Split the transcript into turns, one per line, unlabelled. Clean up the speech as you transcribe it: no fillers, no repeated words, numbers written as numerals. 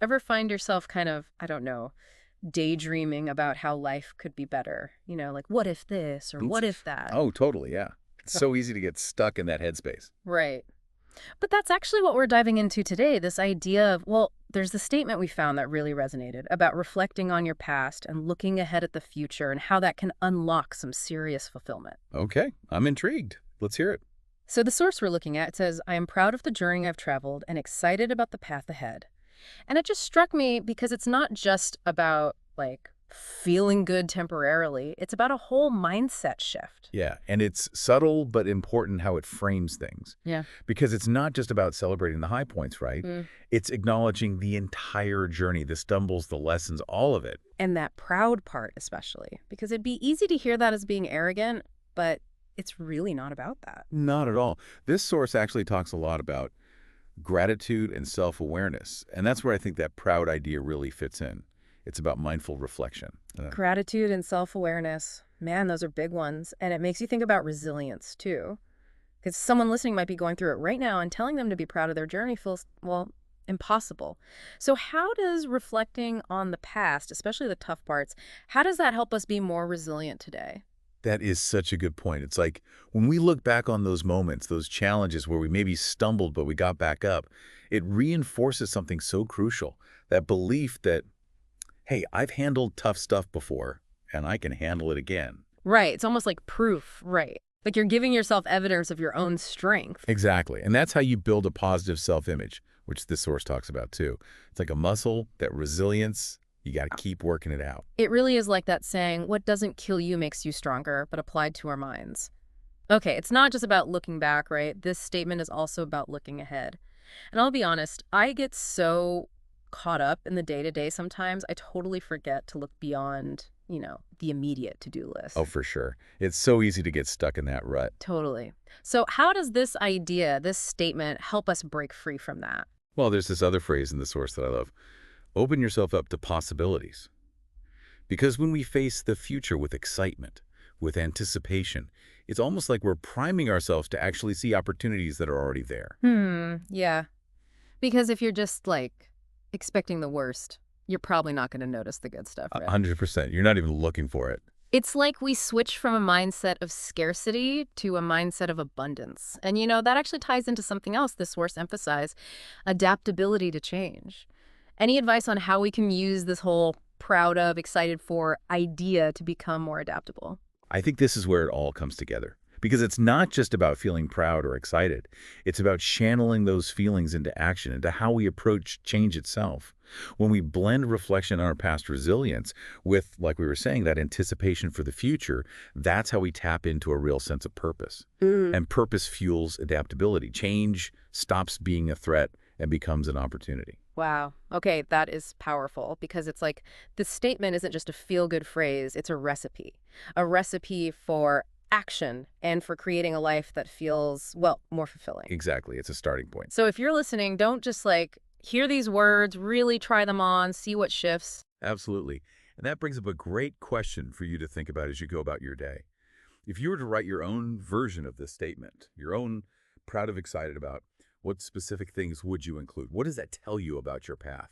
Ever find yourself kind of, I don't know, daydreaming about how life could be better? Like, what if this or
Oops.
what if that?
Oh, totally, yeah. It's
Ugh.
so easy to get stuck in that headspace.
Right. But that's actually what we're diving into today, this idea of, well, there's the statement we found that really resonated about reflecting on your past and looking ahead at the future and how that can unlock some serious fulfillment.
Okay, I'm intrigued. Let's hear it.
So the source we're looking at says, I am proud of the journey I've traveled and excited about the path ahead. And it just struck me because it's not just about, like, feeling good temporarily. It's about a whole mindset shift.
Yeah, and it's subtle but important how it frames things.
Yeah.
Because it's not just about celebrating the high points, right?
Mm.
It's acknowledging the entire journey, the stumbles, the lessons, all of it.
And that proud part, especially, because it'd be easy to hear that as being arrogant, but it's really not about that.
Not at all. This source actually talks a lot about gratitude and self-awareness, and that's where I think that proud idea really fits in. It's about mindful reflection.
Gratitude and self awareness, man, those are big ones. And it makes you think about resilience, too. Because someone listening might be going through it right now and telling them to be proud of their journey feels, well, impossible. So, how does reflecting on the past, especially the tough parts, how does that help us be more resilient today?
That is such a good point. It's like when we look back on those moments, those challenges where we maybe stumbled but we got back up, it reinforces something so crucial, that belief that, hey, I've handled tough stuff before and I can handle it again.
Right. It's almost like proof, right? Like you're giving yourself evidence of your own strength.
Exactly. And that's how you build a positive self-image, which this source talks about too. It's like a muscle, that resilience, you got to keep working it out.
It really is like that saying, what doesn't kill you makes you stronger, but applied to our minds. Okay, it's not just about looking back, right? This statement is also about looking ahead. And I'll be honest, I get so caught up in the day to day sometimes, I totally forget to look beyond, the immediate to do
Oh,
list.
for sure. It's so easy to get stuck in that rut.
Totally. So, how does this idea, this statement, help us break free from that?
Well, there's this other phrase in the source that I love. Open yourself up to possibilities. Because when we face the future with excitement, with anticipation, it's almost like we're priming ourselves to actually see opportunities that are already there.
Yeah. Because if you're just like expecting the worst, you're probably not going to notice the good stuff,
A
right?
100%. You're not even looking for it.
It's like we switch from a mindset of scarcity to a mindset of abundance. And that actually ties into something else this source emphasized, adaptability to change. Any advice on how we can use this whole proud of, excited for idea to become more adaptable?
I think this is where it all comes together. Because it's not just about feeling proud or excited. It's about channeling those feelings into action, into how we approach change itself. When we blend reflection on our past resilience with, like we were saying, that anticipation for the future, that's how we tap into a real sense of purpose.
Mm.
And purpose fuels adaptability. Change stops being a threat and becomes an opportunity.
Wow. Okay, that is powerful because it's like this statement isn't just a feel good phrase, it's a recipe for action and for creating a life that feels, well, more fulfilling.
Exactly. It's a starting point.
So if you're listening, don't just like hear these words, really try them on, see what shifts.
Absolutely. And that brings up a great question for you to think about as you go about your day. If you were to write your own version of this statement, your own proud of excited about, what specific things would you include? What does that tell you about your path?